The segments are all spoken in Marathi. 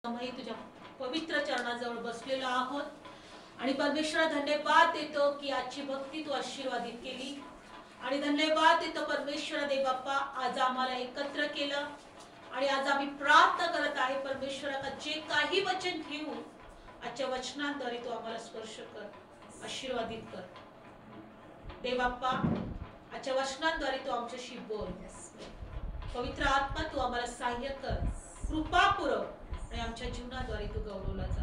आम्ही तुझ्या पवित्र चरणाजवळ बसलेलो आहोत आणि परमेश्वरा धन्यवाद देतो की आजची भक्ती तू आशीर्वादित केली आणि धन्यवाद देतो परमेश्वरा दे बाप्पा आज आम्हाला एकत्र केलं आणि आज आम्ही प्रार्थना करत आहे परमेश्वरा जे काही वचन घेऊ आजच्या वचनांद्वारे तू आम्हाला स्पर्श कर आशीर्वादित कर दे बाप्पा आजच्या वचनांद्वारे तू आमच्याशी बोल पवित्र आत्मा तू आम्हाला सहाय्य कर कृपा पुरव आणि आमच्या जीवनाद्वारे तू गौरवला जा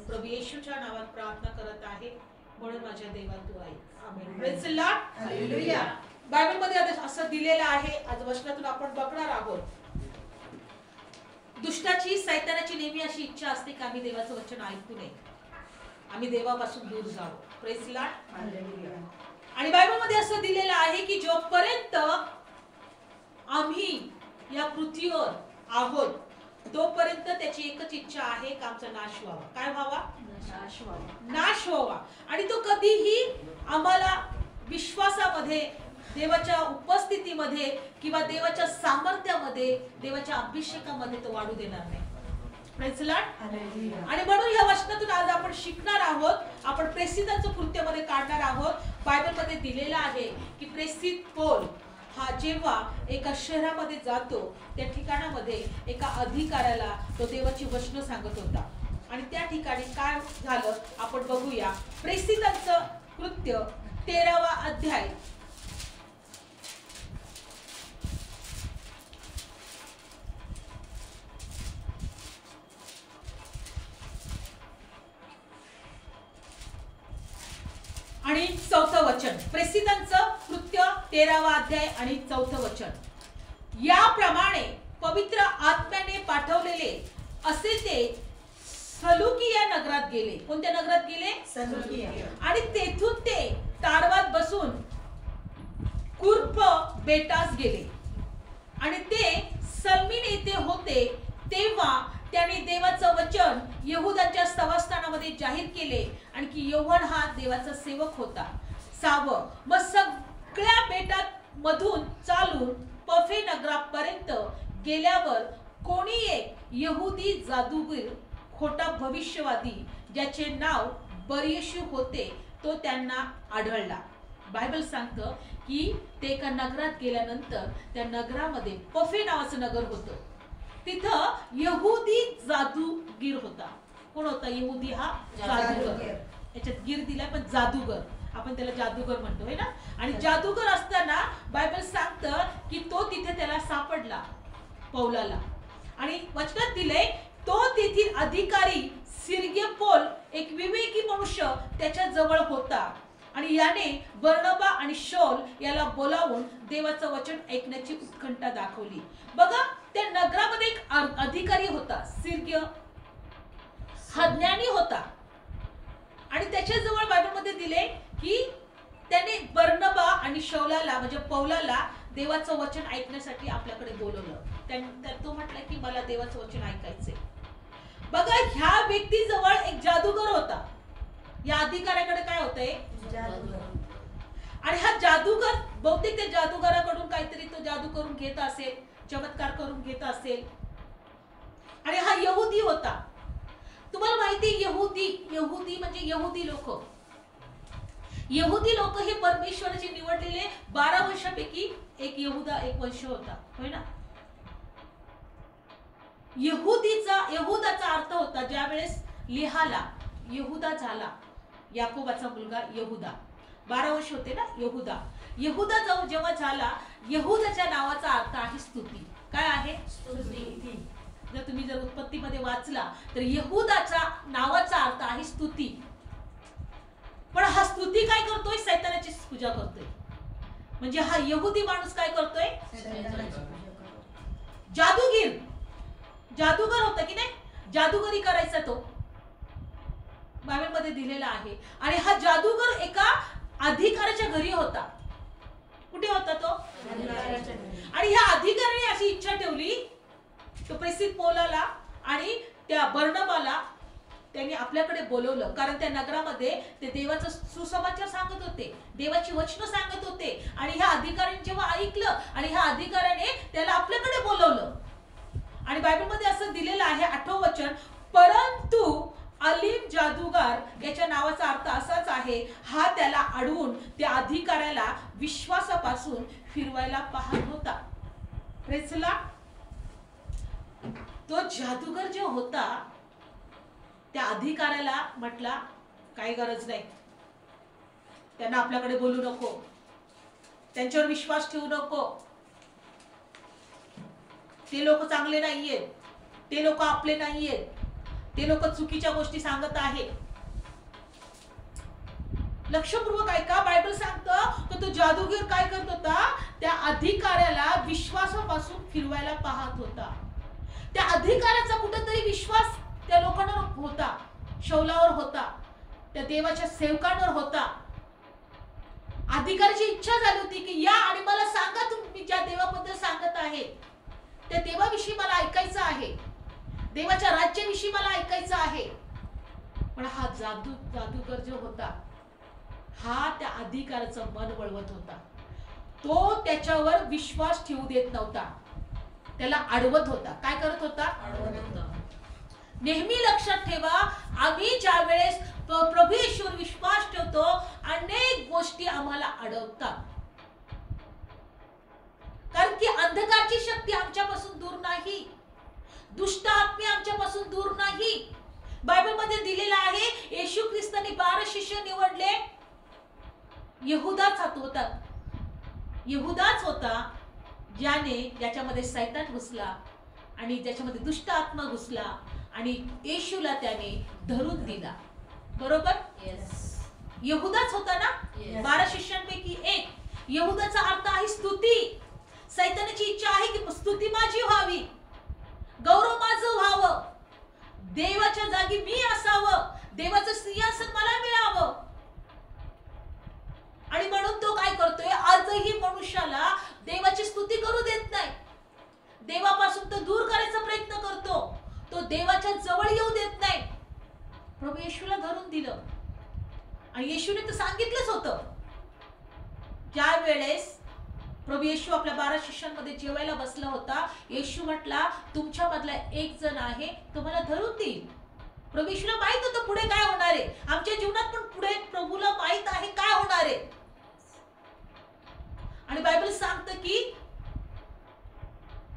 प्रभू येशूच्या नावात प्रार्थना करत आहे म्हणून माझ्या देवा तू ऐक आमेन praise the Lord hallelujah Bible मध्ये असं दिलेलं आहे आज वचनातून आपण बघणार आहोत दुष्टाची सैतानाची नेहमी अशी इच्छा असते की आम्ही देवाचं वचन ऐकू नये आम्ही देवापासून दूर जाऊ प्रेज द लॉर्ड हालेलुया आणि बायबल मध्ये असं दिलेलं आहे की जोपर्यंत आम्ही या पृथ्वीवर आहोत तोपर्यंत त्याची एकच इच्छा आहे की आमचा नाश व्हावा काय व्हावा नाश व्हावा आणि तो कधीही आम्हाला विश्वासामध्ये देवाच्या उपस्थितीमध्ये किंवा देवाच्या सामर्थ्यामध्ये देवाच्या अभिषेकामध्ये तो वाढू देणार नाही प्रेज द लॉर्ड आणि म्हणून या वचनातून आज आपण शिकणार आहोत आपण प्रेसितांचं कृत्यामध्ये काढणार आहोत बायबल मध्ये दिलेलं आहे की प्रेसित पौल हा जेव्हा एका शहरामध्ये जातो त्या ठिकाणामध्ये एका अधिकाऱ्याला तो देवाची वचनं सांगत होता आणि त्या ठिकाणी काय झालं आपण बघूया प्रेसितांचं कृत्य 13वा अध्याय आणि 4थं वचन प्रेसितांचं कृत्य 13वा अध्याय आणि 4थं वचन याप्रमाणे पवित्र आत्म्याने पाठवलेले असे ते सलुकिया नगरात गेले कोणत्या नगरात गेले सलुकिया आणि तेथून ते ताडवात बसून कुर्फ बेटास गेले आणि ते सल्मीन येथे होते तेव्हा त्यांनी देवाचं वचन यहुदाच्या सभास्थानामध्ये जाहीर केले आणि की योहान हा देवाचा सेवक होता 6वं मग सगळ्या बेटात मधून चालून पफे नगरापर्यंत गेल्यावर कोणी एक यहुदी जादूगर खोटा भविष्यवादी ज्याचे नाव बरयेशू होते तो त्यांना आढळला बायबल सांगतं की ते एका नगरात गेल्यानंतर त्या नगरामध्ये पफे नावाचं नगर होतं तिथं यहुदी जादूगीर होता कोण होता यहुदी हा जादूगर याच्यात गिर दिलाय पण जादूगर आपण त्याला जादूगर म्हणतो है ना आणि जादूगर असताना बायबल सांगतं की तो तिथे त्याला सापडला पौलाला आणि वचनात दिले तो तेथील अधिकारी सिर्गे पौल एक विवेकी मनुष्य त्याच्या जवळ होता आणि याने बर्नबा आणि शौल याला बोलावून देवाचं वचन ऐकण्याची उत्कंठा दाखवली बघा त्या नगरामध्ये एक अधिकारी होता सिर्गे हा ज्ञानी होता आणि त्याच्या जवळ बायबल मध्ये दिले की त्याने बर्नबा आणि शौलाला म्हणजे पौलाला देवाचं वचन ऐकण्यासाठी आपल्याकडे बोलवलं तो म्हटला की मला देवाचं वचन ऐकायचंय बघा ह्या व्यक्तीजवळ एक जादूगर होता या अधिकाऱ्याकडे काय होतंय आणि हा जादूगर बहुतेक त्या जादूगराकडून काहीतरी तो जादू करून घेत असेल चमत्कार करून घेत असेल आणि हा यहुदी होता तुम्हाला माहिती यहुदी म्हणजे यहुदी लोक हे परमेश्वराचे निवडलेले 12 वर्षापैकी एक वंश होता होय ना यहुदाचा अर्थ होता ज्या वेळेस लिहाला यहुदा झाला याकोबाचा मुलगा यहुदा 12 वर्ष होते ना यहुदा जेव्हा झाला यहुदाच्या नावाचा अर्थ आहे स्तुती काय आहे स्तुती जर तुम्ही उत्पत्तीमध्ये वाचला तर यहुदाचा नावाचा अर्थ आहे स्तुती पण हा स्तुती काय करतोय सैतानाची पूजा करतोय म्हणजे हा यहुदी माणूस काय करतोय जादूगर होता की नाही जादूगरी करायचा तो बायबल मध्ये दिलेला आहे आणि हा जादूगर एका अधिकाऱ्याच्या घरी होता कुठे होता तो आणि ह्या अधिकाऱ्याने अशी इच्छा ठेवली तो प्रेसित पौलाला आणि त्या बर्नबाला त्यांनी आपल्याकडे बोलवलं कारण त्या नगरामध्ये ते देवाचं सुसमाचार सांगत होते देवाची वचनं सांगत होते आणि ह्या अधिकाऱ्याने जेव्हा ऐकलं आणि ह्या अधिकाऱ्याने त्याला आपल्याकडे बोलवलं आणि बायबल मध्ये असं दिलेलं आहे 8वं वचन आहे हा त्याला अडवून त्या अधिकाऱ्याला विश्वासापासून फिरवायला पाहत होता. Praise the Lord. तो जादूगर जो होता त्या अधिकाऱ्याला म्हटला काही गरज नाही, त्यांना आपल्याकडे बोलू नको, त्यांच्यावर विश्वास ठेवू नको, ते लोक चांगले नाहीयेत, ते लोक आपले नाहीयेत, ते लोक चुकीच्या गोष्टी सांगत आहेत. लक्षपूर्वक ऐका, बायबल सांगतं की तो जादूगर काय करत होता, त्या अधिकाऱ्याला विश्वासापासून फिरवायला पाहत होता. त्या अधिकाऱ्याचा कुठेतरी विश्वास त्या लोकांवर होता, शौलावर होता, त्या देवाच्या सेवकांवर होता. अधिकाऱ्याची इच्छा झाली होती की या आणि मला सांगा, तुम्ही ज्या देवाबद्दल सांगत आहे त्या देवाविषयी मला ऐकायचं आहे, देवाच्या राज्याविषयी मला ऐकायचं आहे. पण हा जादूगर जो होता हा त्या अधिकाऱ्याचं मन वळवत होता. तो त्याच्यावर विश्वास ठेवू देत नव्हता, त्याला अडवत होता. काय करत होता? अडवत होता. नेहमी लक्षात ठेवा, आम्ही ज्या वेळेस प्रभू येशूवर विश्वास ठेवतो अनेक गोष्टी आम्हाला अडवतात. कारण की अंधकारची शक्ती आमच्यापासून दूर नाही, दुष्ट आत्मे आमच्यापासून दूर नाही. बायबल मध्ये दिलेला आहे येशू ख्रिस्ताने 12 शिष्य निवडले. यहुदाच होता ज्याच्यामध्ये सैतान घुसला आणि ज्याच्यामध्ये दुष्ट आत्मा घुसला आणि येशूला त्याने धरून दिला. बरोबर? यहुदाच होता ना. 12 शिष्यांपैकी एक. यहुदाचा अर्थ आहे स्तुती. सैतानाची इच्छा आहे की स्तुती माझी व्हावी, गौरव माझं व्हावं, देवाच्या जागी मी असावं, देवाचं सिंहासन मला मिळावं. आणि म्हणून तो काय करतोय, आजही मनुष्याला देवाची स्तुती करू देत नाही, देवापासून तो दूर करायचा प्रयत्न करतो, तो देवाच्या जवळ येऊ देत नाही. प्रभू येशूला धरून दिलं आणि येशूने तर सांगितलंच होतं. ज्या वेळेस प्रभू येशू आपल्या 12 शिष्यांमध्ये जेवायला बसला होता, येशू म्हटला तुमच्यामधला एक जण आहे तो मला धरून देईल. प्रभू येशूला माहित होतं पुढे काय होणार आहे. आमच्या जीवनात पण पुढे प्रभूला माहित आहे काय होणार आहे. आणि बायबल सांगतं की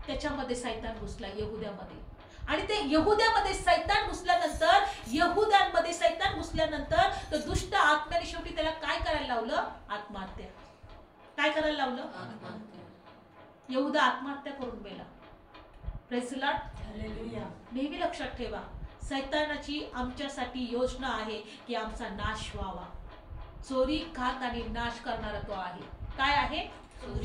त्याच्यामध्ये सैतान घुसला, यहुद्यामध्ये. आणि ते यहुद्यामध्ये सैतान घुसल्यानंतर तो दुष्ट आत्म्याने शेवटी त्याला काय करायला लावलं, आत्महत्या. काय करायला लावलं, आत्महत्या. यहुदा आत्महत्या करून गेला. Praise the Lord. हालेलुया. नेहमी लक्षात ठेवा, सैतानाची आमच्यासाठी योजना आहे की आमचा नाश व्हावा. चोरी, घात आणि नाश करणारा तो आहे. काय आहे?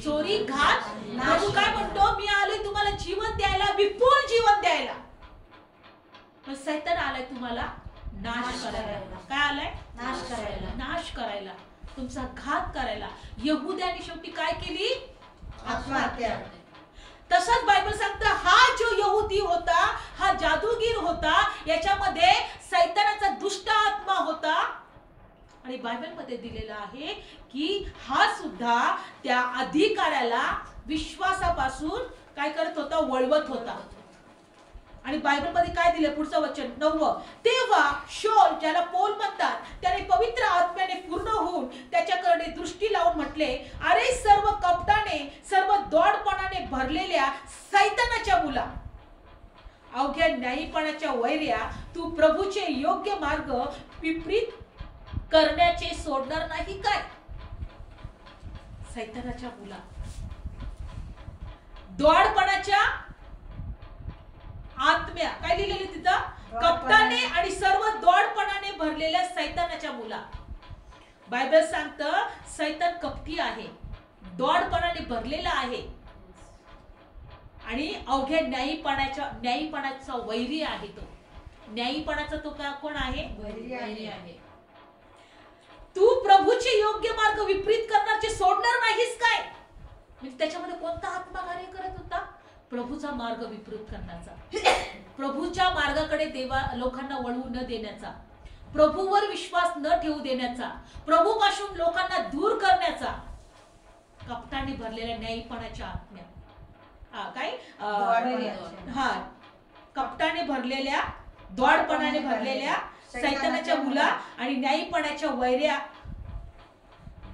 चोरी, घात. प्रभू काय म्हणतो, मी आलोय तुम्हाला जीवन द्यायला, विपुल जीवन द्यायला. पण सैतान आलाय तुम्हाला नाश करायला. काय आलाय? नाश करायला. नाश करायला, तुमचा घात करायला. यहुद्याने शेवटी काय केली? आत्महत्या. तसंच बायबल सांगतं हा जो यहुदी होता, हा जादूगिर होता, याच्यामध्ये सैतानाचा दुष्ट आत्मा होता. आणि बायबल मध्ये दिलेला आहे की हा सुद्धा त्या अधिकाऱ्याला विश्वासापासून काय करत होता, वळवत होता. आणि बायबल मध्ये काय दिले, पुढचं वचन 9. तेव्हा शौल, ज्याला पौल म्हणतात, त्याने पवित्र आत्म्याने पूर्ण होऊन त्याच्याकडे दृष्टी लावून म्हटले, अरे सर्व कपटाने, सर्व दौडपणाने भरलेल्या सैतानाच्या मुला, अवघ्या न्यायीपणाच्या वैर्या, तू प्रभूचे योग्य मार्ग विपरीत करण्याचे सोडणार नाही काय. सैतानाच्या मुला, दौडपणाच्या आत्म्या, काय लिहिलेले तिथं, कपटाने आणि सर्व दौडपणाने भरलेल्या सैतानाच्या मुला. बायबल सांगतं सैतान कपटी आहे, दौडपणाने भरलेला आहे आणि अवघ्या न्यायीपणाचा वैरी आहे. तो न्यायीपणाचा तो कोण आहे? वैरी आहे. तू प्रभूचे योग्य मार्ग विपरीत करण्याचे सोडणार नाहीस काय. म्हणजे त्याच्यामध्ये कोणता आत्मा कार्य करत होता? प्रभूचा मार्ग विपरीत करण्याचा, प्रभूच्या मार्गाकडे लोकांना वळवू न देण्याचा, प्रभूवर विश्वास न ठेवू देण्याचा, प्रभूपासून लोकांना दूर करण्याचा. कपटाने भरलेल्या न्यायीपणाच्या आत्म्या, कपटाने भरलेल्या, दौडपणाने भरलेल्या सैतानाच्या मुला आणि न्यायीपणाच्या वैर्या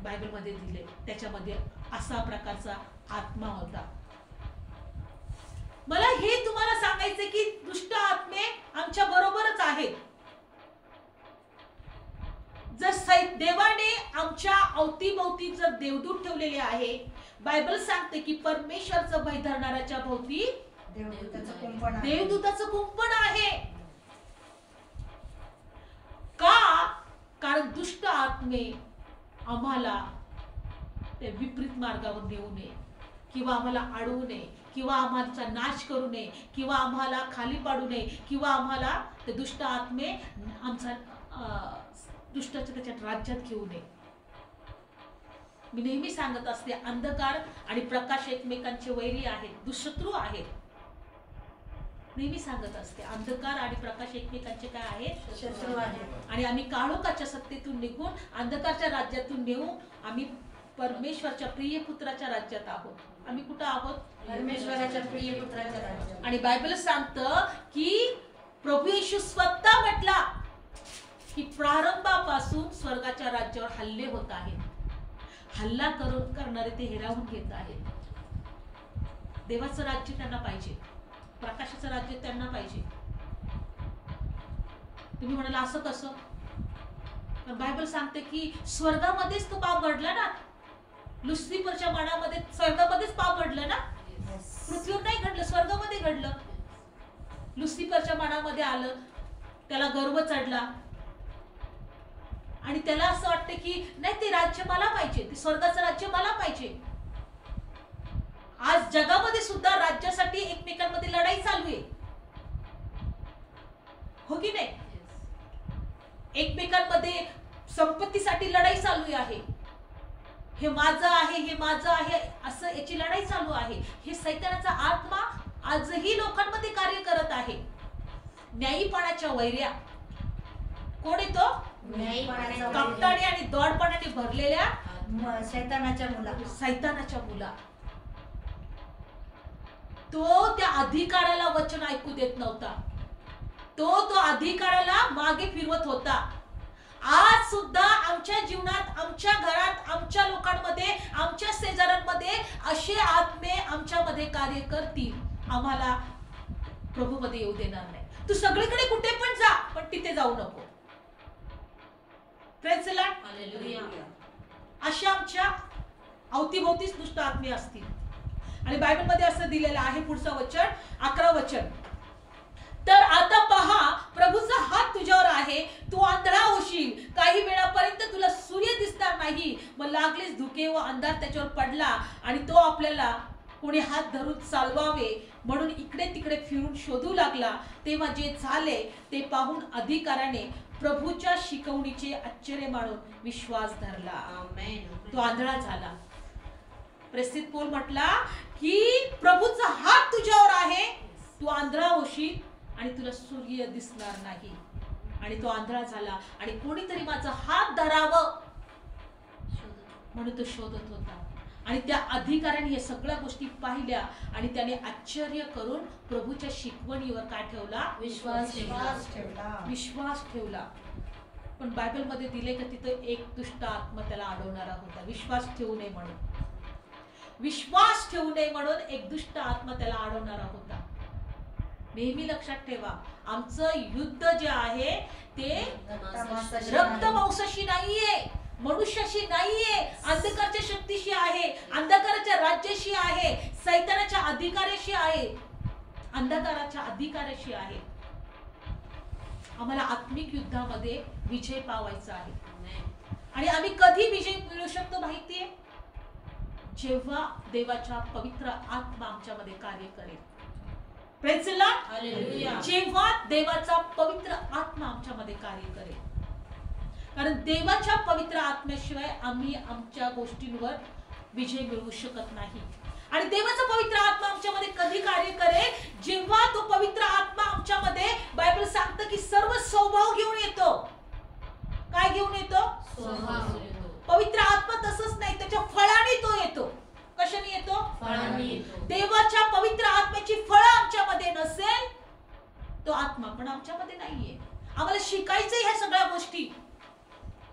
बायबलमध्ये दिले त्याच्यामध्ये असा प्रकारचा आत्मा होता. मला हे तुम्हाला सांगायचे की दुष्ट आत्मे आमच्या बरोबरच आहेत. जर देवाने आमच्या अवतीभोवती जर देवदूत ठेवलेले आहे, बायबल सांगते की परमेश्वरचं भय धरणाऱ्याच्या भोवती देवदूताचं कुंपण आहे. का? कारण दुष्ट आत्मे आम्हाला ते विपरीत मार्गावर नेऊ नये, किंवा आम्हाला अडवू नये, किंवा आम्हाला नाश करू नये, किंवा आम्हाला खाली पाडू नये, किंवा आम्हाला ते दुष्ट आत्मे आमचा दुष्टाच्या त्याच्या राज्यात घेऊ नये. मी नेहमी सांगत असते, अंधकार आणि प्रकाश एकमेकांचे वैरी आहेत, दुशत्रू आहेत. नेहमी सांगत असते, अंधकार आणि प्रकाश एकमेकांचे काय आहेत? शत्रू आहेत. आणि आम्ही काळोखाच्या सत्तेतून निघून अंधकारच्या राज्यातून नेऊ आम्ही परमेश्वरच्या प्रिय पुत्राच्या राज्यात आहोत. आम्ही कुठं आहोत? परमेश्वराच्या प्रिय पुत्राच्या राज्यात. आणि बायबल सांगतं की प्रभू येशू स्वतः म्हटला की प्रारंभापासून स्वर्गाच्या राज्यावर हल्ले होत आहेत. हल्ला करणारे ते हिरावून घेत आहेत. देवाचं राज्य त्यांना पाहिजे, प्रकाशाचं राज्य त्यांना पाहिजे. तुम्ही म्हणाला असं कसं? पण बायबल सांगते की स्वर्गामध्येच तो पाप घडला ना. लुसिफरच्या मनामध्ये स्वर्गामध्येच पाप घडलं ना. पृथ्वीवर नाही घडलं, स्वर्गामध्ये घडलं. लुसिफरच्या मनामध्ये आलं, त्याला गर्व चढला आणि त्याला असं वाटतं की नाही, ते राज्य मला पाहिजे, ते स्वर्गाचं राज्य मला पाहिजे. आज जगामध्ये सुद्धा राज्यासाठी एकमेकांमध्ये लढाई चालू आहे, हो की नाही? एकमेकांमध्ये संपत्तीसाठी लढाई चालू आहे. हे माझं आहे, हे माझं आहे, असं याची लढाई चालू आहे. हे सैतानाचा आत्मा आजही लोकांमध्ये कार्य करत आहे. न्यायीपणाच्या वैऱ्या कोण येतो? कपटाने आणि दौडपणाने भरलेल्या सैतानाच्या मुला. तो त्या अधिकाराला वचन ऐकू देत नव्हता. तो अधिकाराला मागे फिरवत होता. आज सुद्धा आमच्या जीवनात, आमच्या घरात, आमच्या लोकांमध्ये, आमच्या शेजाऱ्यांमध्ये असे आत्मे आमच्यामध्ये कार्य करतील. आम्हाला प्रभूमध्ये येऊ देणार नाही. तू सगळीकडे कुठे पण जा, पण तिथे जाऊ नको. Praise the Lord. हालेलुया. अशा आमच्या अवतीभोवतीच दुष्ट आत्मे असतील. आणि बायबल मध्ये असं दिलेलं आहे, पुढचं वचन 11 वचन. तर आता पहा, प्रभूचा हात तुझ्यावर आहे, तू आंधळा होशील, काही वेळापर्यंत तुला सूर्य दिसणार नाही. मग लागलीच धुके व अंधार त्याच्यावर पडला आणि तो आपल्याला कोणी हात धरून चालवावे म्हणून इकडे तिकडे फिरून शोधू लागला. तेव्हा जे झाले ते पाहून अधिकाराने प्रभूच्या शिकवणीचे आश्चर्य मानून विश्वास धरला. तो आंधळा झाला. प्रेषित पौल म्हटला की प्रभूचा हात तुझ्यावर आहे, तू आंधळा होशील आणि तुला सूर्य दिसणार नाही. आणि तो आंधळा झाला आणि कोणीतरी माझा हात धरावं म्हणून तो शोधत होता. आणि त्या अधिकाऱ्याने हे सगळ्या गोष्टी पाहिल्या आणि त्याने आश्चर्य करून प्रभूच्या शिकवणीवर काय ठेवला? विश्वास ठेवला. पण बायबल मध्ये दिले का तिथं एक दुष्ट आत्मा त्याला अडवणारा होता. विश्वास ठेवू नये म्हणून एक दुष्ट आत्मा त्याला अडवणारा होता. नेहमी लक्षात ठेवा, आमचं युद्ध जे आहे ते रक्त मांसाशी नाहीये, मनुष्याशी नाहीये, अंधकारच्या शक्तीशी आहे, अंधकाराच्या राज्याशी आहे, सैतानाच्या अधिकाऱ्याशी आहे, अंधकाराच्या अधिकाऱ्याशी आहे. आम्हाला आत्मिक युद्धामध्ये विजय पावायचा आहे. आणि आम्ही कधी विजय मिळवू शकतो माहितीये? जेव्हा देवाच्या पवित्र आत्मा आमच्यामध्ये कार्य करेल. Praise the Lord. हालेलुया. जेव्हा देवाचा पवित्र आत्मा आमच्यामध्ये कार्य करेल. कारण देवाच्या पवित्र आत्म्याशिवाय आम्ही आमच्या गोष्टींवर विजय मिळवू शकत नाही. आणि देवाचा पवित्र आत्मा आमच्यामध्ये कधी कार्य करेल? जेव्हा तो पवित्र आत्मा आमच्यामध्ये, बायबल सांगतं की सर्व स्वभाव घेऊन येतो. काय घेऊन येतो? स्वभाव. पवित्र आत्मा तसंच नाही, त्याच्या फळाने तो येतो. कशाने येतो? फळाने येतो. देवाच्या पवित्र आत्म्याची फळं आमच्यामध्ये नसेल, तो आत्मा पण आमच्यामध्ये नाहीये. आम्हाला शिकायचंय ह्या सगळ्या गोष्टी.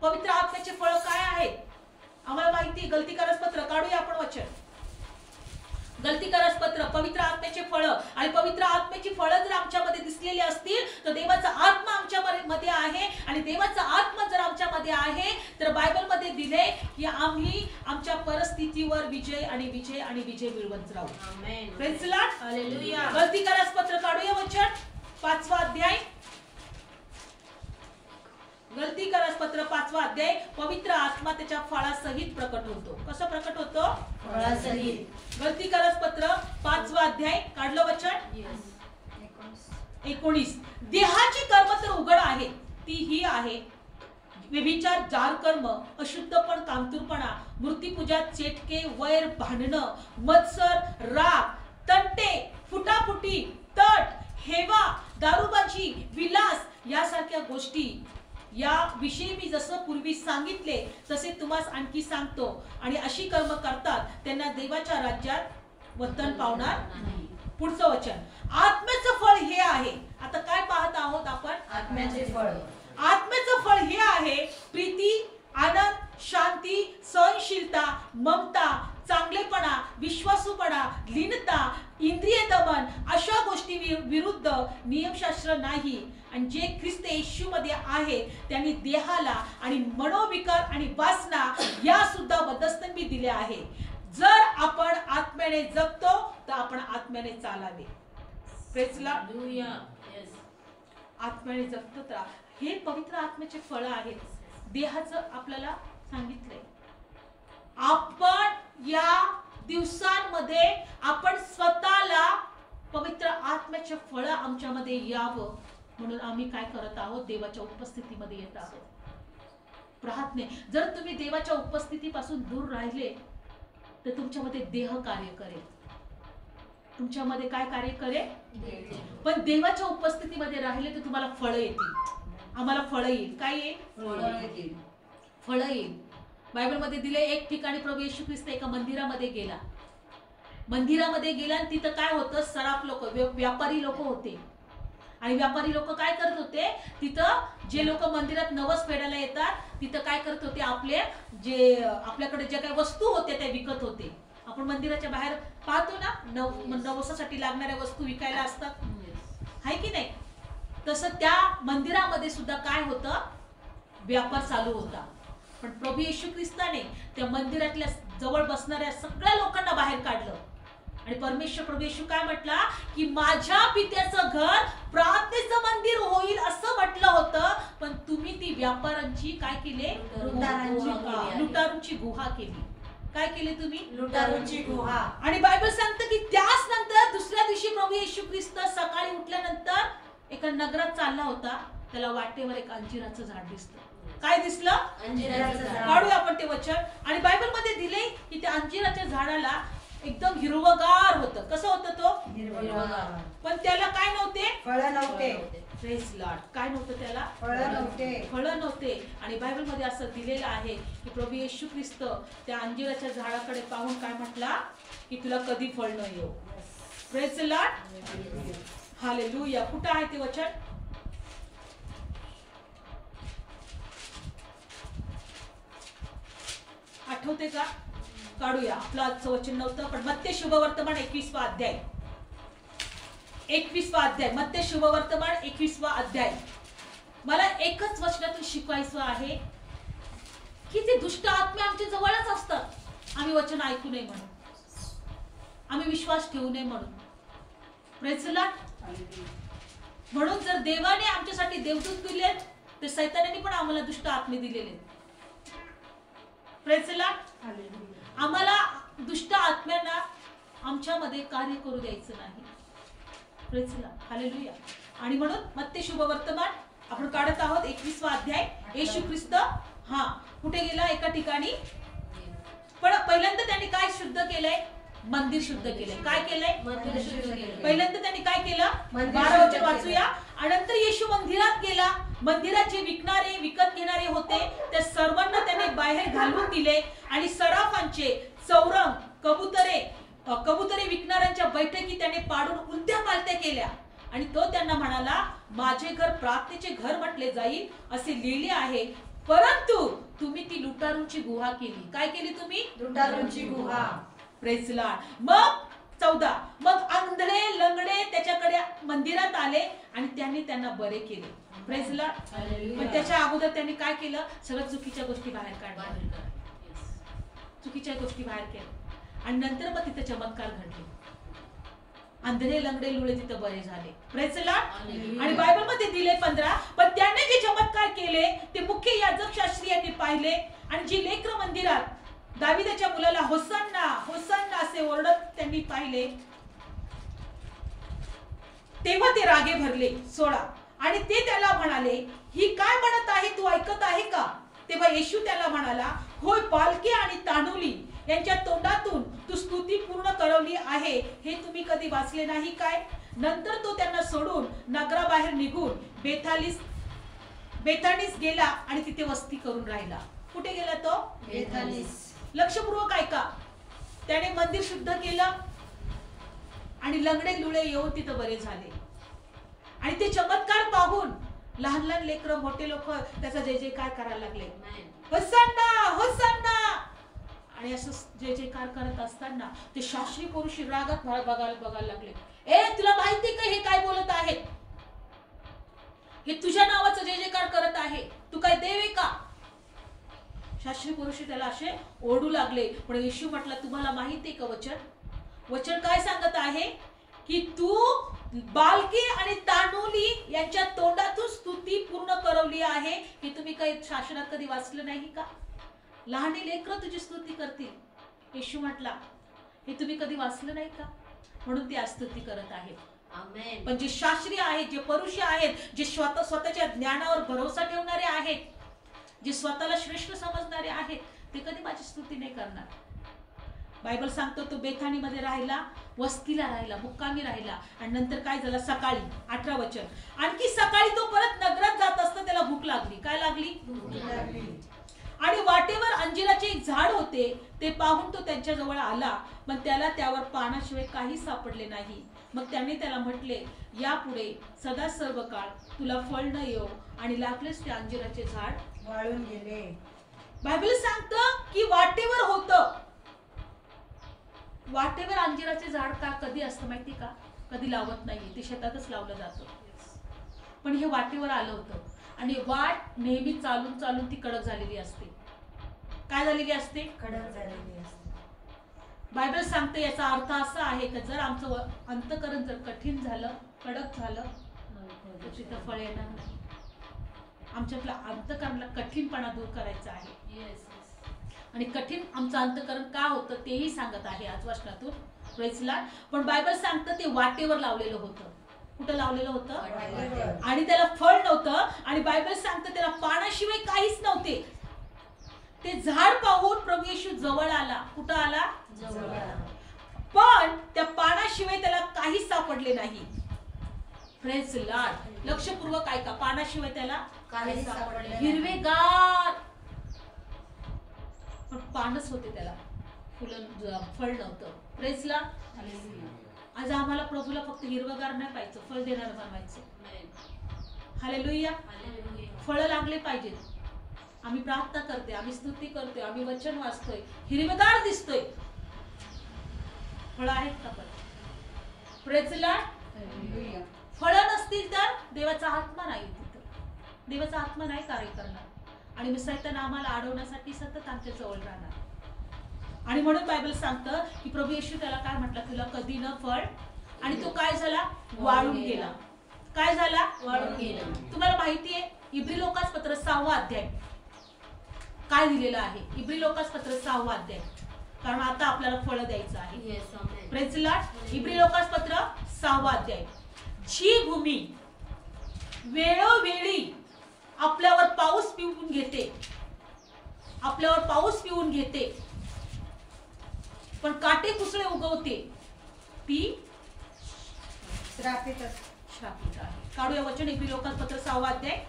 पवित्र आत्म्याचे फळ काय आहेत? आम्हाला माहिती गलतीकारस पत्र काढूया आपण वचन. गलतीकारस पत्र, पवित्र आत्म्याचे फळं. आणि पवित्र आत्म्याची फळं जर आमच्यामध्ये दिसलेली असतील तर देवाचा आत्मा आमच्यामध्ये आहे. आणि देवाचा आत्मा जर आमच्यामध्ये आहे तर बायबलमध्ये दिले की आम्ही आमच्या परिस्थितीवर विजय आणि विजय आणि विजय मिळवत राहू. Amen. Praise the Lord. Hallelujah. गलतीकारस पत्र काढूया वचन 5वा अध्याय. गलतीकारस पत्र 5वा अध्याय. पवित्र आत्मा त्याच्या फळासहित प्रकट होतो. कसं प्रकट होतो? फळासहित. गलतीकारस पत्र 5वा अध्याय काढलं वचन 19. देहाची कर्म तर उघड आहेत, ती ही आहे व्यभिचार, जार कर्म, अशुद्धपण, कामतूरपणा, मूर्तिपूजा, चेटके, वैर, भांडणं, मत्सर, राग, तंटे, फुटाफुटी, तट, हेवा, दारूबाजी, विलास यासारख्या गोष्टी. या विषयी मी जसं पूर्वी सांगितले तसे तुम्हाला आणखी सांगतो. आणि अशी कर्म करतात त्यांना देवाच्या राज्यात वतन पावणार नाही. पुढचं वचन आत्म्याचं फळ हे आहे. आता काय पाहत आहोत आपण? आत्म्याचे फळ. आत्म्याचं फळ हे आहे प्रीती, आनंद, शांती, सहनशीलता, ममता, चांगलेपणा, विश्वासूपणा, लीनता, इंद्रिय दमन. अशा गोष्टी विरुद्ध नियमशास्त्र नाही. आणि जे ख्रिस्त येशूमध्ये आहे त्यांनी देहाला आणि मनोविकार आणि वासना या सुद्धा वधस्तंभी दिल्या आहे. जर आपण आत्म्याने जगतो तर आपण आत्म्याने चालावे. Praise the Lord. यस. आत्म्याने जगतो तर हे पवित्र आत्म्याचे फळ आहेत. देहाचं आपल्याला सांगितलंय. आपण या दिवसांमध्ये आपण स्वतःला पवित्र आत्म्याचे फळ आमच्यामध्ये यावं म्हणून आम्ही काय करत आहोत? देवाच्या उपस्थितीमध्ये येत आहोत. प्रार्थने. जर तुम्ही देवाच्या उपस्थितीपासून दूर राहिले तर तुमच्यामध्ये देह कार्य करेल. तुमच्यामध्ये काय कार्य करेल? पण देवाच्या उपस्थितीमध्ये राहिले तर तुम्हाला फळं येतील. आम्हाला फळं येईल. काय येईल? फळं येईल. बायबलमध्ये दिले एक ठिकाणी प्रभू येशू ख्रिस्त एका मंदिरामध्ये गेला. मंदिरामध्ये गेला आणि तिथं काय होतं? सराफ लोक, व्यापारी लोक होते. आणि व्यापारी लोक काय करत होते? तिथं जे लोक मंदिरात नवस फेडायला येतात तिथं काय करत होते? आपल्याकडे ज्या काही वस्तू होत्या त्या विकत होते. आपण मंदिराच्या बाहेर पाहतो ना, नवसासाठी लागणाऱ्या वस्तू विकायला असतात, आहे की नाही? तसं त्या मंदिरामध्ये सुद्धा काय होतं? व्यापार चालू होता. पण प्रभू येशू ख्रिस्ताने त्या मंदिरातल्या जवळ बसणाऱ्या सगळ्या लोकांना बाहेर काढलं. आणि परमेश्वर प्रभू येशू काय म्हटला की माझ्या पित्याचं घर प्रार्थनेचं मंदिर होईल असं म्हटलं होतं. पण तुम्ही ती व्यापाऱ्यांची काय केले? लुटारूंची गुहा केली. काय केले तुम्ही? लुटारूंची गुहा. आणि बायबल सांगतं की त्याच नंतर दुसऱ्या दिवशी प्रभू येशू ख्रिस्त सकाळी उठल्यानंतर एका नगरात चालला होता. त्याला वाटेवर एक अंजिराचं झाड दिसलं. काय दिसलं? अंजिराचं झाड. काढूया आपण ते वचन. आणि बायबल मध्ये दिले की त्या अंजिराच्या झाडाला एकदम हिरवगार होतं. कसं होतं तो? हिरवगार. पण त्याला काय नव्हते? फळं नव्हते. Praise Lord. काय नव्हतं त्याला? फळं नव्हते. फळं नव्हते. आणि बायबल मध्ये असं दिलेलं आहे की प्रभू येशू ख्रिस्त त्या अंजिराच्या झाडाकडे पाहून काय म्हटला की तुला कधी फळ न येऊ. Praise Lord. हालेलुया. कुठं आहे ते वचन? आठवते का? काढूया. आपलं आजचं वचन नव्हतं पण मत्ते शुभवर्तमान 21वा अध्याय. 21वा अध्याय. मत्ते शुभवर्तमान 21वा अध्याय. मला एकच वचनातून शिकवायचं आहे की ते दुष्ट आत्मे आमच्या जवळच असतात. आम्ही वचन ऐकू नये म्हणून, आम्ही विश्वास ठेवू नये म्हणून. Praise the Lord. म्हणून जर देवाने आमच्यासाठी देवदूत दिले तर सैतानाने पण आम्हाला दुष्ट आत्मे दिलेले. Praise the Lord. आम्हाला दुष्ट आत्म्यांना आमच्यामध्ये कार्य करू द्यायचं नाही. Praise the Lord. हालेलुया. आणि म्हणून मत्ते शुभवर्तमान आपण काढत आहोत 21वा अध्याय. येशू ख्रिस्त कुठे गेला? एका ठिकाणी. पण पहिल्यांदा त्यांनी काय शुद्ध केलंय? मंदिर शुद्ध केलंय. काय केलंय? मंदिर शुद्ध केलंय. पहिल्यांदा त्यांनी काय केलं? मंदिर 12 वचन शुद्ध वाचूया. आणि नंतर येशू मंदिरात गेला. मंदिरात जे विकणारे विकत घेणारे होते त्या सर्वांना त्याने बाहेर घालवून दिले. आणि सराफांचे, चौरंग, कबुतरे विकणाऱ्यांच्या बैठकी त्याने पाडून उलट्या पालत्या केल्या. आणि तो त्यांना म्हणाला माझे घर प्रार्थनेचे घर म्हटले जाईल असे लिहिले आहे. परंतु तुम्ही ती लुटारूंची गुहा केली. काय केली तुम्ही? लुटारूंची गुहा. Praise Lord. मग 14, मग आंधळे लंगडे त्याच्याकडे मंदिरात आले आणि त्यांनी त्यांना बरे केले. Praise Lord. पण त्याच्या अगोदर त्यांनी काय केलं? सगळं चुकीच्या गोष्टी बाहेर काढल्या, चुकीच्या गोष्टी बाहेर केल्या आणि नंतर मग तिथे चमत्कार घडले. आंधळे लंगडे लुळे तिथं बरे झाले. Praise Lord. आणि बायबल मध्ये दिले 15. पण त्याने जे चमत्कार केले ते मुख्य याजक शास्त्री यांनी पाहिले आणि जी लेकरं मंदिरात दाविदाच्या मुलाला होसान्ना होसान्ना असे ओरडत त्यांनी पाहिले, तेव्हा ते रागे भरले. 16, आणि ते त्याला म्हणाले, ही काय म्हणत आहे, तू ऐकत आहे का? तेव्हा येशू त्याला म्हणाला, होय, पालखी आणि तांदुली यांच्या तोंडातून तू स्तुती पूर्ण करवली आहे, हे तुम्ही कधी वाचले नाही काय? नंतर तो त्यांना सोडून नगराबाहेर निघून बेथानीस गेला आणि तिथे वस्ती करून राहिला. कुठे गेला तो? बेथानीस. लक्षपूर्वक ऐका. त्याने मंदिर शुद्ध केलं आणि लंगडे लुळे येऊन तिथं बरे झाले आणि ते चमत्कार पाहून लहान लहान लेकरं मोठे लोक त्याचा जय जयकार करायला लागले. होसान्ना होसान्ना आणि असं जय जयकार करत असताना ते शास्त्री पुरुष रागात बघायला लागले. ए, तुला माहिती का हे काय बोलत आहेत? हे तुझ्या नावाचं जय जयकार करत आहे, तू काय देव आहे का? शास्त्री पुरुष त्याला असे ओरडू लागले. पण येशू म्हटला, तुम्हाला माहिती आहे का वचन काय सांगत आहे की तू बालके आणि तांदुली यांच्या तोंडातून स्तुती पूर्ण करवली आहे, हे तुम्ही काही शास्त्रात कधी वाचलं नाही का? लहान लेकरं तुझी स्तुती करतील. येशू म्हटला, हे तुम्ही कधी वाचलं नाही का? म्हणून ती स्तुती करत आहेत. आमेन. पण जे शास्त्री आहेत, जे परुषी आहेत, जे स्वतःच्या ज्ञानावर भरोसा ठेवणारे आहेत, जे स्वतःला श्रेष्ठ समजणारे आहेत, ते कधी माझी स्तुती नाही करणार. बायबल सांगतो तो बेथानीमध्ये राहिला, वस्तीला राहिला, मुक्कामी राहिला आणि नंतर काय झालं? सकाळी 18 वचन, आणखी सकाळी तो परत नगरात जात असता त्याला भूक लागली. काय लागली? आणि वाटेवर अंजिराचे एक झाड होते, ते पाहून तो त्यांच्या जवळ आला, पण त्याला त्यावर पानाशिवाय काही सापडले नाही. मग त्याने त्याला म्हटले, यापुढे सदा सर्व काळ तुला फळ न येऊ. आणि लागलेच ते अंजिराचे झाड वाळून गेले. बायबल सांगतं की वाटेवर होतं. वाटेवर अंजिराचे झाड का कधी असतं माहिती का? कधी लावत नाही, ते शेतातच लावलं जातं. पण हे वाटेवर आलं होतं आणि वाट नेहमी चालून चालून ती कडक झालेली असते. काय झालेली असते? कडक झालेली असते. बायबल सांगते याचा अर्थ असा आहे की जर आमचं अंतःकरण जर कठीण झालं, कडक झालं, तर तिथं फळ येणार नाही. आमच्यातला अंतःकरणाला कठीणपणा दूर करायचा आहे. आणि कठीण आमचं अंतःकरण का होतं तेही सांगत आहे आज वचनातून. Praise Lord. पण बायबल सांगतं ते वाटेवर लावलेलं होतं. कुठं लावलेलं होतं? वाटेवर. आणि त्याला फळ नव्हतं आणि बायबल सांगतं त्याला पानाशिवाय काहीच नव्हते. ते झाड पाहून प्रभू येशू जवळ आला. कुठं आला? जवळ आला. पण त्या पानाशिवाय त्याला काहीच सापडले नाही. Praise Lord. लक्षपूर्वक ऐका. पानाशिवाय त्याला काहीच सापडले नाही. हिरवेगार पण पानच होते, त्याला फळ नव्हतं. Praise Lord. आज आम्हाला प्रभूला फक्त हिरवगार नाही पाहिजे, फळ देणार बनवायचं. हालेलुया. फळ लागले पाहिजेत. आम्ही प्रार्थना करते, आम्ही स्तुती करतोय, आम्ही वचन वाचतोय, हिरवेगार दिसतोय, फळ आहेत का? पण प्रेज लॉर्ड. फळ नसतील तर देवाचा आत्मा नाही तिथं. देवाचा आत्मा नाही कार्य करणार आणि सैतान आम्हाला अडवण्यासाठी सतत आमच्या जवळ राहणार. आणि म्हणून बायबल सांगतं की प्रभू येशू त्याला काय म्हटलं, तुला कधी न फळ. आणि तो काय झाला? वाळून गेला. काय झाला? वाळून गेला. तुम्हाला माहिती आहे इब्री लोकासपत्र 6वा अध्याय काय दिलेलं आहे? इब्री लोकासपत्र 6वा अध्याय, कारण आता आपल्याला फळ द्यायचं आहे. Praise Lord. इब्री लोकासपत्र 6वा अध्याय. जी भूमी वेळोवेळी आपल्यावर पाऊस पिऊन घेते, आपल्यावर पाऊस पिऊन घेते, पण काटे कुसळे उगवते, ती श्रापित आहे. काढूया वचन. इब्री लोकासपत्र 6वा अध्याय.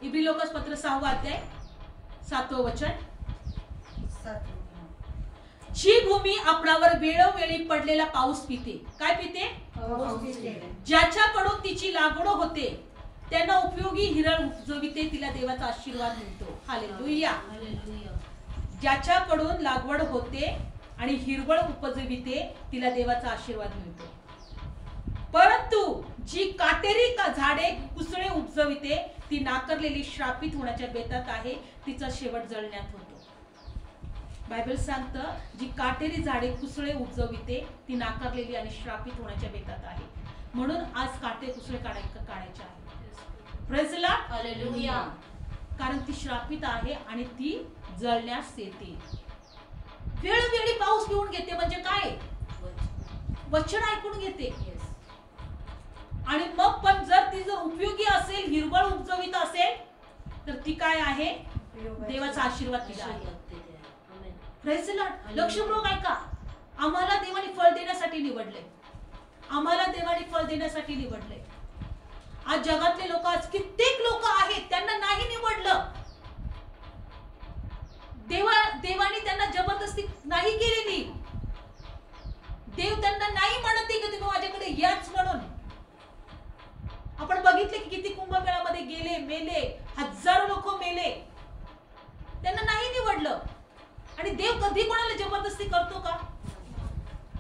इब्री लोकासपत्र 6वा अध्याय 7वं वचन. जी भूमी आपणावर वेळोवेळी पडलेला पाऊस पिते. काय पिते? औषधी. ज्याच्याकडून तिची लागवड होते त्यांना उपयोगी हिरळ उपजविते, तिला देवाचा आशीर्वाद मिळतो. हालेलुया. हालेलुया. ज्याच्याकडून लागवड होते आणि हिरवळ उपजविते तिला देवाचा आशीर्वाद मिळतो. परंतु जी काटेरी झाडे कुसळे उपजविते ती नाकारलेली, श्रापित होण्याच्या बेतात आहे, तिचा शेवट जळण्यात होतो. बायबल सांगतं जी काटेरी झाडे कुसळे उपजविते ती नाकारलेली आणि श्रापित होण्याच्या बेतात आहे. म्हणून आज काटे कुसळे काढायचे आहे. Praise the Lord. हालेलुया. कारण ती श्रापित आहे आणि ती जळण्यास येते. वेळोवेळी पाऊस घेऊन घेते म्हणजे काय? वचन ऐकून घेते. Yes. आणि मग पण जर ती जर उपयोगी असेल, हिरवळ उपजवित असेल तर ती काय आहे? देवाचा आशीर्वाद तिला आहे. आमेन. Praise the Lord. लक्षपूर्वक ऐका. आम्हाला देवाने फळ देण्यासाठी निवडले. आम्हाला देवाने फळ देण्यासाठी निवडले. आज जगातले लोक, आज कित्येक लोक आहेत त्यांना नाही निवडलं. देवाने त्यांना जबरदस्ती नाही केलेली. देव त्यांना नाही म्हणते की तुम्ही माझ्याकडे याच म्हणून. आपण बघितले की किती कुंभमेळ्यामध्ये गेले, मेले, हजारो लोक मेले, त्यांना नाही निवडलं. आणि देव कधी कोणाला जबरदस्ती करतो का?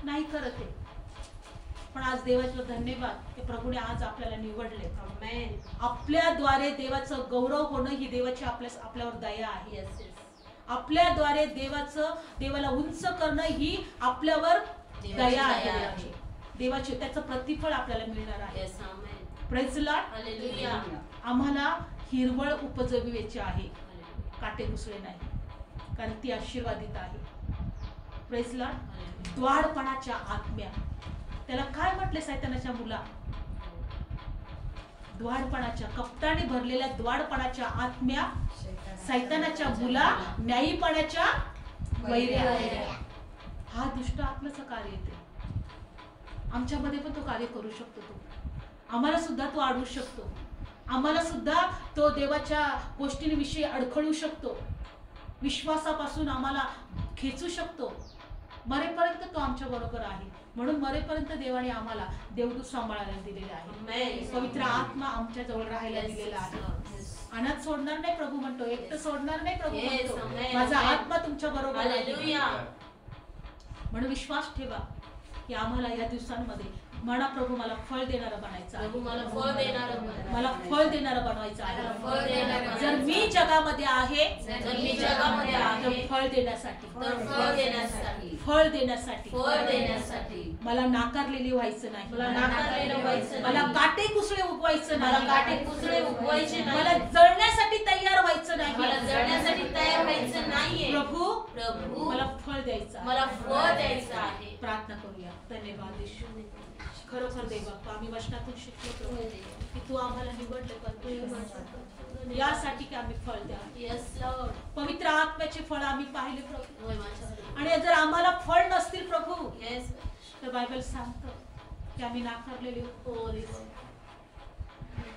नाही करत आहे. पण आज देवाचं धन्यवाद की प्रभूने आज आपल्याला निवडले. आमेन. आपल्याद्वारे देवाचं गौरव होणं ही देवाची आपल्यावर दया आहे. Yes, yes. आपल्याद्वारे देवाला उंच करणं ही आपल्यावर दया आहे. देवाचे त्याचं प्रतिफळ आपल्याला मिळणार आहे. Yes, amen. Praise the Lord. Hallelujah. आम्हाला हिरवळ उपजवायची आहे, काटे कुसळे नाही, कारण ती आशीर्वादित आहे. Praise the Lord. द्वाडपणाच्या आत्म्या, त्याला काय म्हटले सैतानाच्या मुला? द्वाडपणाच्या, कपटाने भरलेल्या द्वाडपणाच्या आत्म्या, सैतानाच्या मुला, न्यायीपणाच्या वैऱ्या. हा दुष्ट आत्म्याचं कार्य येते. आमच्यामध्ये पण तो कार्य करू शकतो. तो आम्हाला सुद्धा तो अडवू शकतो. आम्हाला सुद्धा तो देवाच्या गोष्टींविषयी अडखळू शकतो. विश्वासापासून आम्हाला खेचू शकतो. मरेपर्यंत तो आमच्या बरोबर आहे. म्हणून मरेपर्यंत देवाने आम्हाला देवदूत सांभाळायला दिलेले आहे. पवित्र आत्मा आमच्या जवळ राहायला दिलेला आहे. अनाथ सोडणार नाही प्रभू म्हणतो, एकटं सोडणार नाही प्रभू म्हणतो. माझा आत्मा तुमच्या बरोबर आहे. म्हणून विश्वास ठेवा की आम्हाला या दिवसांमध्ये म्हणा, प्रभू मला फळ देणारं बनायचं आहे. मला फळ देणारं बनवा. मला फळ देणारं बनवायचं मला आहे. फळ देणारं जर बनायचं. मी जगामध्ये आहे जर मी जगामध्ये आहे, तर फळ देण्यासाठी, तर फळ देण्यासाठी, फळ देण्यासाठी, फळ देण्यासाठी. मला नाकारलेली व्हायचं नाही. मला नाकारलेलं व्हायचं मला नाही. काटे कुसळे उगवायचं मला नाही. काटे कुसळे उगवायचे नाही. मला जळण्यासाठी तयार व्हायचं मला नाही. जळण्यासाठी तयार व्हायचं नाहीये. प्रभू प्रभू मला फळ द्यायचं आहे. मला फळ द्यायचं आहे. प्रार्थना करूया. धन्यवाद येशू. खरोखर देवा, आम्ही वचनातून शिकलो प्रभू की तू आम्हाला निवडले पण यासाठी की आम्ही फळ द्या. Yes, Lord. पवित्र आत्म्याचे फळ आम्ही पाहिले प्रभू. होय माझ्या. आणि जर आम्हाला फळ नसतील प्रभू Yes. तर बायबल सांगतं की आम्ही नाकारलेले आहोत. Holy.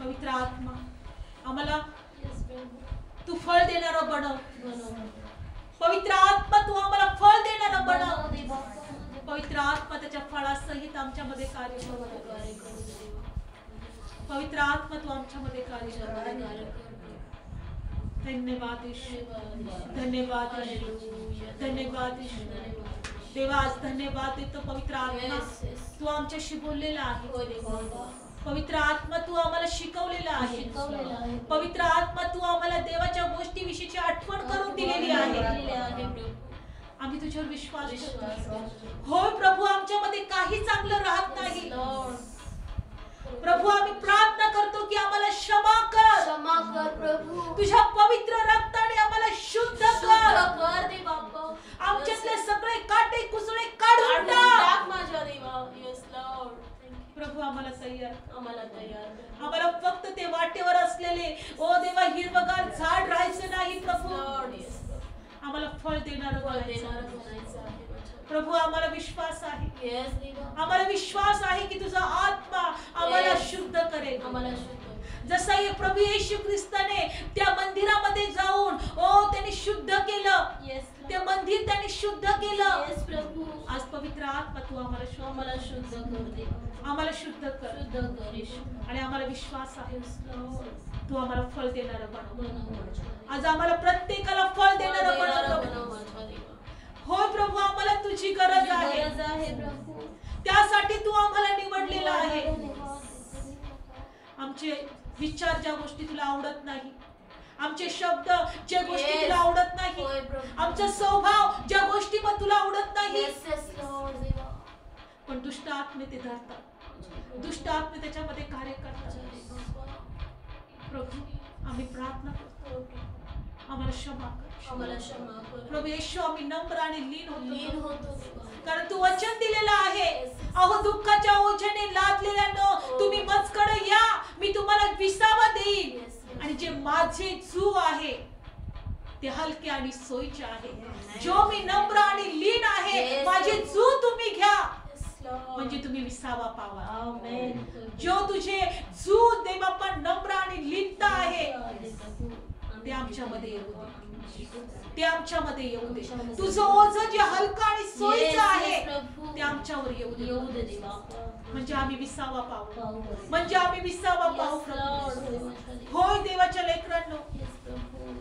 पवित्र आत्मा आम्हाला Yes, प्रभू. तू फळ देणारं बनव. बनव. पवित्र आत्मा तू आम्हाला फळ देणारं बनव. बनव दे बाप्पा. पवित्र आत्मा त्याच्या फळासहित आमच्यामध्ये कार्य करू दे. कार्य करू दे. पवित्र आत्मा तू आमच्यामध्ये कार्य करू कार्य दे. करू दे. धन्यवाद येशू. धन्यवाद. धन्यवाद येशू. Hallelujah. धन्यवाद येशू. धन्यवाद. देवा आज धन्यवाद देतो पवित्र आत्मा. Yes, yes. तू आमच्याशी बोललेला आहे. होय देवा. पवित्र आत्मा तू आम्हाला शिकवलेला आहे. शिकवलेलं आहे. पवित्र आत्मा तू आम्हाला देवाच्या गोष्टीविषयीची आठवण करून दिलेली आहे. दिलेली आहे प्रभू. आम्ही तुझ्यावर विश्वास ठेवतो. विश्वास. होय प्रभू, आमच्यामध्ये काही चांगलं राहत नाही. Lord. प्रभू आम्ही प्रार्थना करतो की आम्हाला क्षमा कर. क्षमा कर प्रभू. तुझ्या पवित्र रक्ताने आम्हाला शुद्ध शुद्ध कर. कर दे बाप्पा. आमच्यातले सगळे काटे कुसळे काढून टाक. टाक माझ्या देवा. Yes, Lord. Thank you. प्रभू आम्हाला तयार कर. आम्हाला तयार कर. आम्हाला फक्त ते वाटेवर असलेले ओ देवा हिरवगार झाड राहायचं नाही प्रभू. Lord, yes, Lord. आम्हाला फळ देणारं फळ बनायचं. देणारं बनायचं आहे माझ्या. प्रभू आम्हाला विश्वास आहे. Yes, देवा. आम्हाला विश्वास आहे की तुझा आत्मा आम्हाला Yes. शुद्ध करेल. आम्हाला शुद्ध. जसं हे प्रभू येशू ख्रिस्ताने त्या मंदिरामध्ये जाऊन ओ त्यांनी शुद्ध केलं. Yes, Lord. ते मंदिर त्यांनी शुद्ध केलं. Yes, प्रभू. आज पवित्र आत्मा तू आम्हाला शुद्ध आम्हाला शुद्ध कर देवा. आम्हाला शुद्ध कर शुद्ध कर येशू. आणि आम्हाला विश्वास आहे Yes, Lord. तू आम्हाला फळ देणारं बनव. बनव माझ्या देवा. आज आम्हाला प्रत्येकाला फळ देणारं देणारा बनव. बनव माझ्या देवा. होय प्रभू, आम्हाला तुझी गरज आहे. गरज आहे प्रभू. त्यासाठी तू आम्हाला निवडलेला आहे. देवा. आमचे विचार ज्या गोष्टी तुला आवडत नाही, आमचे शब्द ज्या गोष्टी Yes. तुला आवडत नाही, होय प्रभू. आमचा स्वभाव ज्या गोष्टी मग तुला आवडत नाही, Yes, yes, Lord, देवा. पण दुष्ट आत्मे ते धरतात. दुष्ट आत्मे त्याच्यामध्ये कार्य करतात. प्रभू, आम्ही प्रार्थना करतो, आम्हाला क्षमा कर. आम्हाला क्षमा कर. प्रभू येशू, आम्ही नम्र आणि लीन लीन होतो, होतो देवा. कारण तू वचन दिलेलं आहे. अहो, दुःखाच्या ओझ्याने लादलेल्यानं तुम्ही माझकडे या, मी तुम्हाला विसावा देईन. Yes, yes. आणि जे माझे जू आहे ते हलके आणि सोयीचे आहे. जो मी नम्र आणि लीन आहे, Yes. माझे जू तुम्ही घ्या, Yes, Lord. म्हणजे तुम्ही विसावा पावा. Amen. जो तुझे जू देवापण नम्र आणि लीनता आहे ते आमच्यामध्ये येऊ दे. ते आमच्यामध्ये येऊ दे. तुझं ओझं जे हलकं आणि सोयीचं आहे ते आमच्यावर येऊ दे, येऊ दे देवा. म्हणजे आम्ही विसावा पाहू, पाहू. म्हणजे आम्ही विसावा पाहू. Yes, Lord. होय माझ्या देवा. होय देवाच्या लेकरांनो, Yes, प्रभू.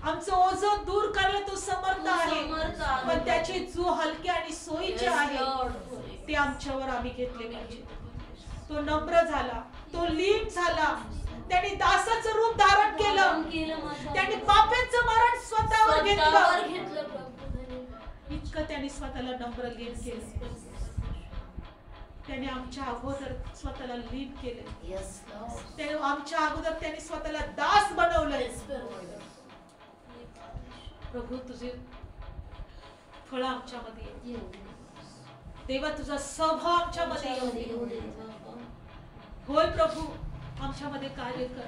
आमचं ओझं दूर करायला तो समर्थ तू आहे, समर्थ आहे. पण त्याचे जो हलके आणि सोयीचे Yes, आहे Lord. होय. ते आमच्यावर आम्ही घेतले पाहिजे. तो नम्र झाला, तो लीन झाला, त्याने दासाचं रूप धारण केलं, त्याने पापाचं मरण स्वतःवर घेतलं. घेतलं प्रभू. धन्यवाद. इतकं त्याने स्वतःला नम्र लीन केलं. त्याने आमच्या अगोदर स्वतःला लीन केलं. Yes, Lord. त्याने आमच्या अगोदर त्याने स्वतःला दास बनवलंय. Yes, प्रभू. प्रभू, तुझे फळ आमच्यामध्ये येऊ. येऊ दे. देवा, तुझा स्वभाव आमच्यामध्ये येऊ दे. येऊ दे बाबा. होय प्रभू, आमच्यामध्ये कार्य कर,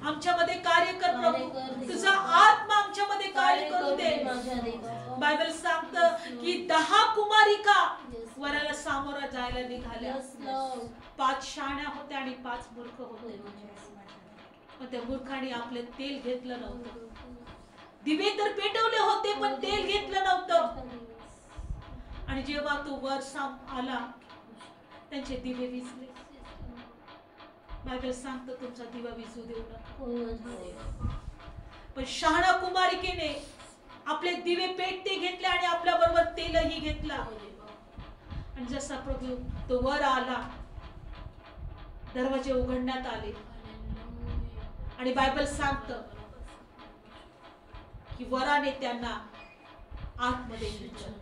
आमच्यामध्ये कार्य कर प्रभू. तुझा आत्मा आमच्यामध्ये कार्य करू दे. माझ्या देवा. बायबल सांगतं की 10 कुमारिका Yes. वराला सामोरं जायला निघाल्या. Yes, Lord. 5 शाण्या होत्या आणि 5 मूर्ख होते. होय माझ्या देवा. पण त्या मूर्खाने आपले तेल घेतलं नव्हतं. दिवे तर पेटवले होते, पण तेल घेतलं नव्हतं. आणि जेव्हा तो वर आला, त्यांचे दिवे विझले. बायबल सांगतं तुमचा दिवा विझू देऊ नका. होय माझ्या देवा. पण शहाणा कुमारिकेने आपले दिवे पेटते घेतले आणि आपल्या बरोबर तेलही घेतला. होय देवा. आणि जसा प्रभू तो वर आला, दरवाजे उघडण्यात आले Hallelujah. आणि बायबल सांगतं की वराने त्यांना आतमध्ये घेतलं.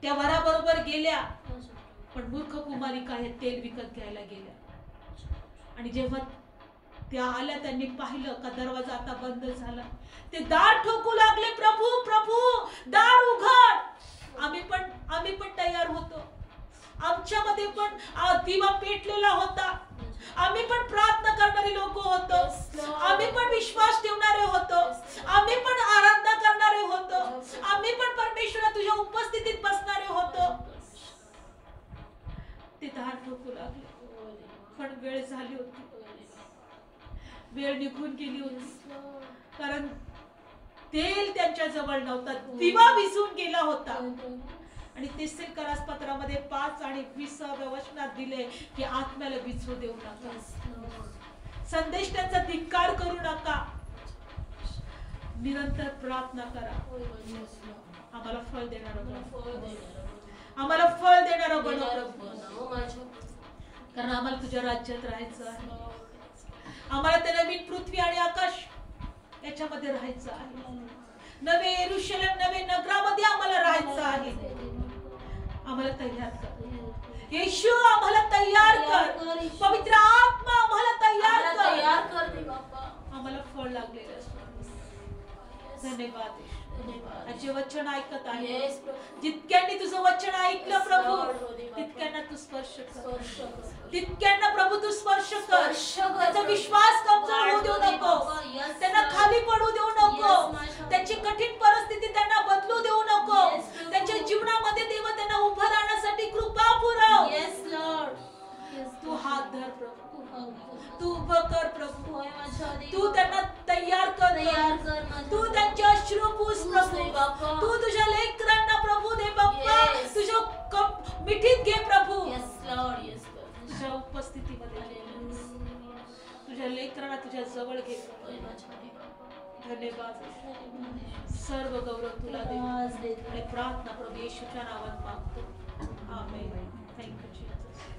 त्या वराबरोबर गेल्या, पण मूर्ख कुमारिका हे तेल विकत घ्यायला गेल्या. आणि जेव्हा त्या आल्या, त्यांनी पाहिलं का दरवाजा आता बंद झाला. ते दार ठोकू लागले, प्रभू प्रभू दार उघड. आम्ही पण तयार होतो. आमच्यामध्ये पण दिवा पेटलेला होता. आम्ही पण प्रार्थना करणारे लोक होतो. आम्ही पण विश्वास ठेवणारे होतो. आम्ही पण आराधना करणारे होतो. आम्ही पण परमेश्वरा तुझ्या उपस्थितीत बसणारे होतो. ते दार ठोकू लागले, पण वेळ झाली होती. वेळ निघून गेली होती, कारण तेल त्यांच्या जवळ नव्हतं. दिवा विझून गेला होता. आणि तेसेलकरास पत्रामध्ये 5 आणि 20व्या वचनात दिले की आत्म्याला विझू देऊ नका. संदेश त्यांचा धिक्कार करू नका. निरंतर प्रार्थना करा. आम्हाला फळ देणारा बनव. आम्हाला फळ देणारा बनव, कारण आम्हाला तुझ्या राज्यात राहायचं आहे. आम्हाला ते नवीन पृथ्वी आणि आकाश याच्यामध्ये राहायचं आहे. नवे यरूशलेम, नवे नगरामध्ये आम्हाला राहायचं आहे. आम्हाला तयार कर येशू, आम्हाला तयार कर. पवित्र आत्मा आम्हाला तयार कर. आम्हाला फळ लागलेलं आहे. धन्यवाद. आजचे वचन ऐकत आहे, जितक्यांनी तुझं वचन ऐकलं प्रभू, तितक्यांना तू स्पर्श कर. तितक्यांना प्रभू तू स्पर्श कर. त्यांचा विश्वास कमजोर होऊ देऊ नको. त्यांना खाली पडू देऊ नको. त्यांची कठीण परिस्थिती त्यांना बदलू देऊ नको. त्यांच्या जीवनामध्ये देव त्यांना उभं राहण्यासाठी कृपा पुरव. तू हात धर प्रभू, तू उभं कर प्रभू. तू त्यांना तयार कर. तू त्यांचे अश्रू बाप्पा. तू तुझ्या लेकरांना प्रभू दे बाप्पा. Yes. तुझ्या मिठीत घे प्रभू. Yes, Lord. Yes, Lord. तुझ्या उपस्थितीमध्ये Hallelujah. तुझ्या लेकरांना तुझ्या जवळ घे. होय माझ्या देवा. धन्यवाद. धन्यवाद. सर्व गौरव तुला दे आज देतो. आणि प्रार्थना प्रभू येशूच्या नावात मागतो. आमेन. Thank you Jesus.